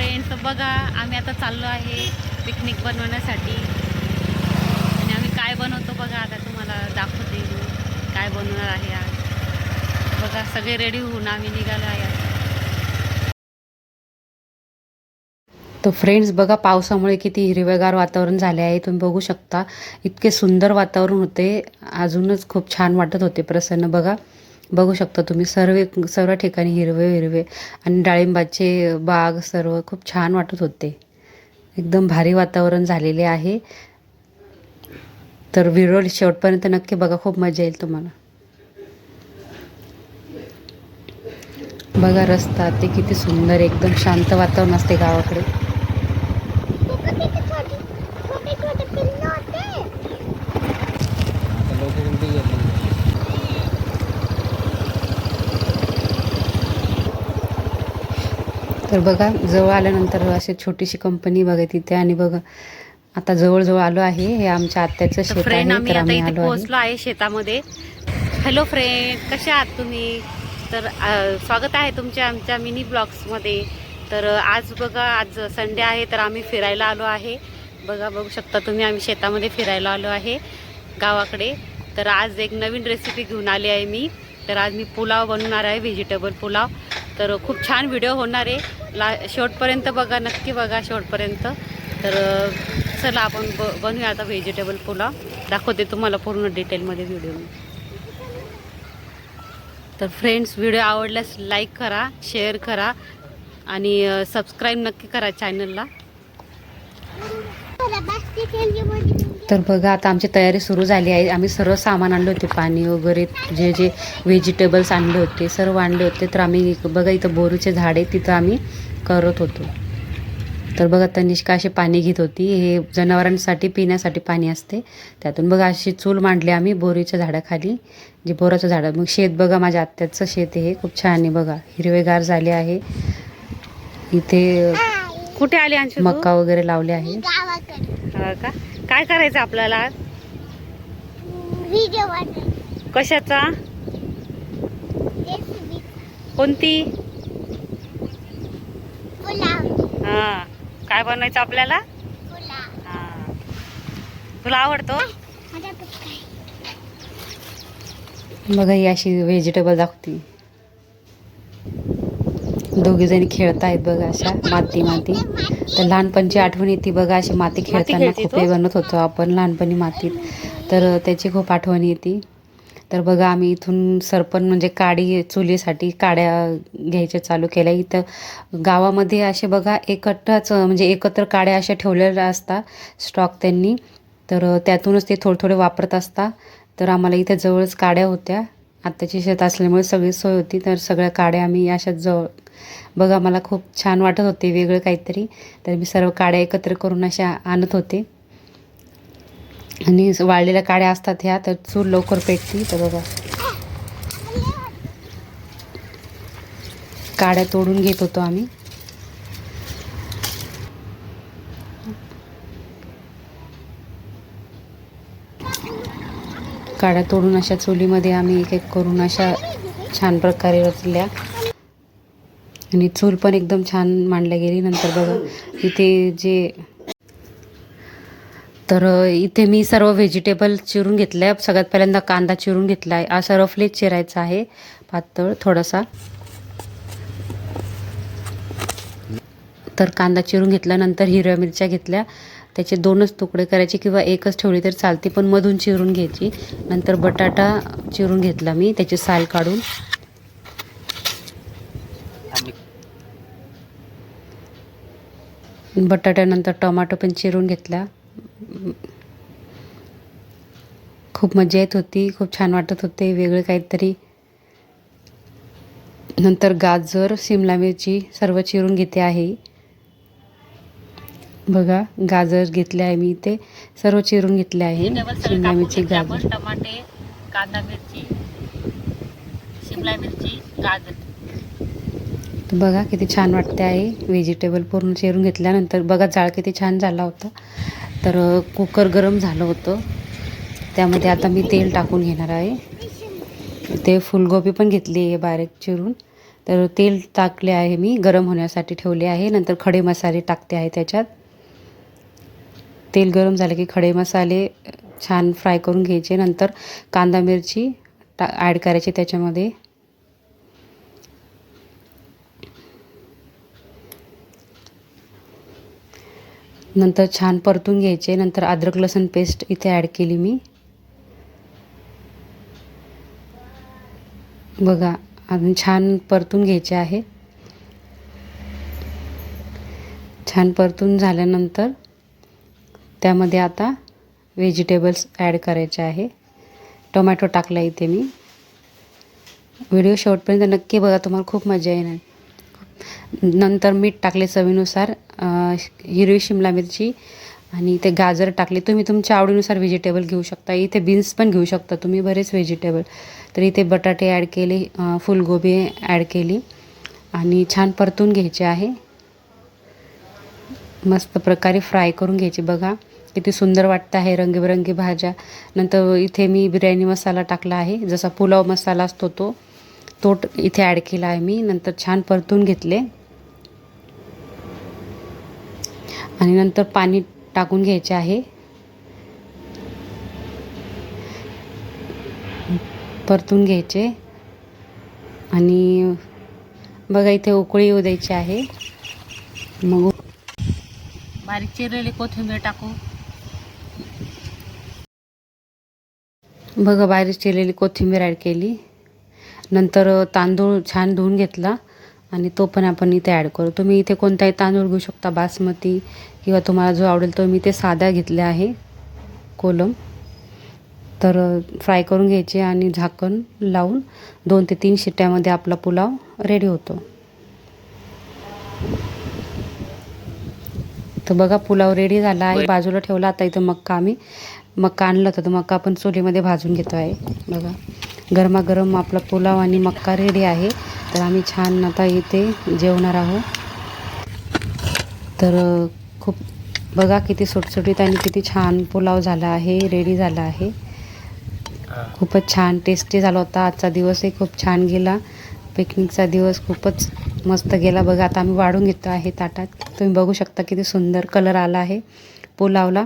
Friends, बघा आम्ही आता चाललो आहे पिकनिक बनवण्यासाठी आणि आम्ही काय बनवतो बघा. आता तुम्हाला दाखवते मी काय बनवणार आहे आज. बघा सगळे रेडी होऊन आम्ही निघालो आहे. तो फ्रेंड्स बघा, पावसामुळे किती हिरवेगार वातावरण झाले आहे. तुम्ही बघू शकता इतके सुंदर वातावरण होते. अजूनच खूप छान वाटत होते, प्रसन्न. बघू शकता तुम्ही सर्व ठिकाणी हिरवे हिरवे आणि डाळिंबाचे बाग सर्व खूप छान वाटत होते. एकदम भारी वातावरण झालेले आहे. तर व्हिडिओ शेवटपर्यंत नक्की बघा, खूप मजा येईल तुम्हाला. बघा रस्ता ते किती सुंदर, एकदम शांत वातावरण असते गावाकडे. तर बघा जवळ आल्यानंतर अशी छोटीशी कंपनी बघा तिथे. आणि बघा आता जवळ आलो आहे. हे आमच्या आत्याचं शेत आहे. तर आम्ही आलो पोहोचलो आहे शेतामध्ये. हॅलो फ्रेंड, कसे आहात तुम्ही? तर स्वागत आहे तुमच्या आमच्या मिनी ब्लॉग्समध्ये. तर आज बघा, आज संडे आहे तर आम्ही फिरायला आलो आहे. बघू शकता तुम्ही, आम्ही शेतामध्ये फिरायला आलो आहे गावाकडे. तर आज एक नवीन रेसिपी घेऊन आली आहे मी. तर आज मी पुलाव बनवणार आहे, व्हेजिटेबल पुलाव. तर खूप छान व्हिडिओ होणार आहे. शेवटपर्यंत बघा, नक्की बघा शेवटपर्यंत. तर चला आपण बनवूया आता व्हेजिटेबल पुलाव. दाखवते तुम्हाला पूर्ण डिटेलमध्ये व्हिडिओ. तर फ्रेंड्स, व्हिडिओ आवडल्यास लाईक करा, शेअर करा आणि सबस्क्राईब नक्की करा चॅनलला. तर बघा आता आमची तयारी सुरू झाली आहे. आम्ही सर्व सामान आणले होते, पाणी वगैरे, जे जे व्हेजिटेबल्स आणले होते सर्व आणले होते. तर आम्ही बघा इथं बोरूचे झाड आहे, तिथं आम्ही करत होतो. तर बघा तनिष्का अशी पाणी घेत होती. हे जनावरांसाठी पिण्यासाठी पाणी असते. त्यातून बघा अशी चूल मांडली आम्ही बोरीच्या झाडाखाली, जे बोराचं झाड. मग शेत बघा, माझ्या आत्याचं शेत आहे, खूप छान आहे. बघा हिरवेगार झाले आहे. इथे कुठे आले आमचे मक्का वगैरे लावले आहे. का काय करायचं आपल्याला? कशाचा? कोणती? हा, काय बनवायचं आपल्याला? हा, तुला आवडतो? बघा ही अशी व्हेजिटेबल दाखवती. दोघी जणी खेळत आहेत बघा, अशा माती. तर लहानपणची आठवण येते बघा, अशी माती खेळताना. खूप हे बनत होतो आपण लहानपणी मातीत, तर त्याची खूप आठवण येते. तर बघा आम्ही इथून सरपण म्हणजे काडी, चुलीसाठी काड्या घ्यायच्या चालू केल्या. इथं गावामध्ये असे बघा म्हणजे एकत्र काड्या अशा ठेवलेल्या असतात स्टॉक त्यांनी. तर त्यातूनच ते थोडे वापरत असतात. तर आम्हाला इथे जवळच काड्या होत्या. आत्ताची शेत असल्यामुळे सगळी सोय होती. तर सगळ्या काड्या आम्ही अशाच जवळ. बघा मला खूप छान वाटत होते, वेगळं काहीतरी. तर मी सर्व काड्या एकत्र करून अशा आणत होते. आणि वाळलेल्या काड्या असतात ह्या, तर चूल लवकर पेटती. तर बघा काड्या तोडून घेत होतो आम्ही. काड्या तोडून अशा चुलीमध्ये आम्ही एक करून अशा छान प्रकारे रचल्या. आणि चूल पण एकदम छान मांडल्या गेली. नंतर बघा इथे मी सर्व व्हेजिटेबल चिरून घेतल्या. सगळ्यात पहिल्यांदा कांदा चिरून घेतला आहे. असा रफलेच चिरायचा आहे, पातळ थोडासा. तर कांदा चिरून घेतल्यानंतर हिरव्या मिरच्या घेतल्या. त्याचे 2च तुकडे करायचे किंवा एकच ठेवली तर चालते, पण मधून चिरून घ्यायची. नंतर बटाटा चिरून घेतला मी, त्याची साल काढून. बटाट्यानंतर टोमॅटो पण चिरून घेतला. खूप मजा येत होती, खूप छान वाटत होते, वेगळं काहीतरी. नंतर गाजर, शिमला मिरची सर्व चिरून घेते आहे. बघा गाजर घेतले आहे मी, इथे सर्व चिरून घेतले आहे. शिमला मिरची, गाजर, टमाटे, कांदा, मिरची, शिमला मिरची, गाजर. बघा किती छान वाटते आहे. व्हेजिटेबल पूर्ण चिरून घेतल्यानंतर बघा जाळ किती छान झाला होता. तर कुकर गरम झालं होतं, त्यामध्ये आता मी तेल टाकून घेणार आहे. ते फुलगोबी पण घेतली आहे बारीक चिरून. तर तेल टाकले आहे मी, गरम होण्यासाठी ठेवले आहे. नंतर खडे मसाले टाकते आहे त्याच्यात. तेल गरम झालं की खडे मसाले छान फ्राय करून घ्यायचे. नंतर कांदा मिरची ॲड करायची त्याच्यामध्ये. नंतर छान परतून घ्यायचे. नंतर अद्रक लसूण पेस्ट इथे ॲड केली मी. बघा अजून छान परतून घ्यायचे आहे. छान परतून झाल्यानंतर त्यामध्ये आता व्हेजिटेबल्स ॲड करायचे आहे. टोमॅटो टाकला इथे मी. व्हिडिओ शेवटपर्यंत नक्की बघा, तुम्हाला खूप मजा येणार. नंतर मीठ टाकले चवीनुसार. हिरवी शिमला मिरची आणि इथे गाजर टाकले. तुम्ही तुमच्या आवडीनुसार व्हेजिटेबल घेऊ शकता. इथे बीन्स पण घेऊ शकता तुम्ही, बरेच व्हेजिटेबल. तर इथे बटाटे ॲड केले, फुलगोबी ॲड केली आणि छान परतून घ्यायचे आहे. मस्त प्रकारे फ्राय करून घ्यायची. बघा किती सुंदर वाटतं आहे रंगीबेरंगी भाज्या. नंतर इथे मी बिर्याणी मसाला टाकला आहे, जसा पुलाव मसाला असतो तो इथे ॲड केला आहे मी. नंतर छान परतून घेतले आणि नंतर पाणी टाकून घ्यायचे आहे. परतून घ्यायचे आणि बघा इथे उकळी येऊ द्यायची आहे. मग बारीक चिरलेली कोथिंबीर टाकू. बघा बारीक चिरलेली कोथिंबीर ॲड केली. नंतर तांदूळ छान धुवून घेतला आणि तो पण आपण इथे ॲड करू. तुम्ही इथे कोणताही तांदूळ घेऊ शकता, बासमती किंवा तुम्हाला जो आवडेल तो. मी ते साधा घेतले आहे, कोलम. तर फ्राय करून घ्यायचे आणि झाकण लावून 2 ते 3 शिट्ट्यामध्ये आपला पुलाव रेडी होतो. तर बघा पुलाव रेडी झाला आहे, बाजूला ठेवला. आता इथं मक्का आणला होता, तर मक्का आपण चुलीमध्ये भाजून घेतो आहे. बघा गरमागरम आपला पुलाव आणि मक्का रेडी आहे. तर आम्ही छान आता इथे जेवणार आहोत. तर खूप बघा किती सुटसुटीत आणि किती छान पुलाव झाला आहे, रेडी झाला आहे. खूपच छान टेस्टी झाला होता. आजचा दिवसही खूप छान गेला. पिकनिकचा दिवस खूपच मस्त गेला. बघा आता आम्ही वाढून घेतो आहे ताटात. तुम्ही बघू शकता किती सुंदर कलर आला आहे पुलावला.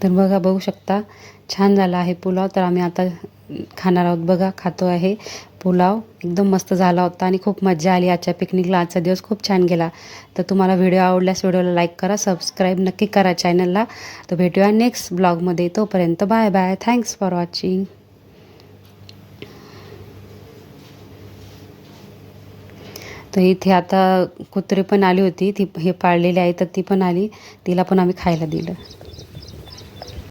तर बघा बघू शकता छान झाला आहे पुलाव. तर आम्ही आता खाणार आहोत. बघा खातो आहे पुलाव. एकदम मस्त झाला होता आणि खूप मजा आली आजच्या पिकनिकला. आजचा दिवस खूप छान गेला. तर तुम्हाला व्हिडिओ आवडल्यास व्हिडिओला लाईक करा, सबस्क्राईब नक्की करा चॅनलला. तर भेटूया नेक्स्ट ब्लॉगमध्ये. तोपर्यंत bye bye. Thanks for watching. तर इथे आता कुत्री पण आली होती, ती हे पाळलेली आहे, तर ती पण आली. तिला पण आम्ही खायला दिलं.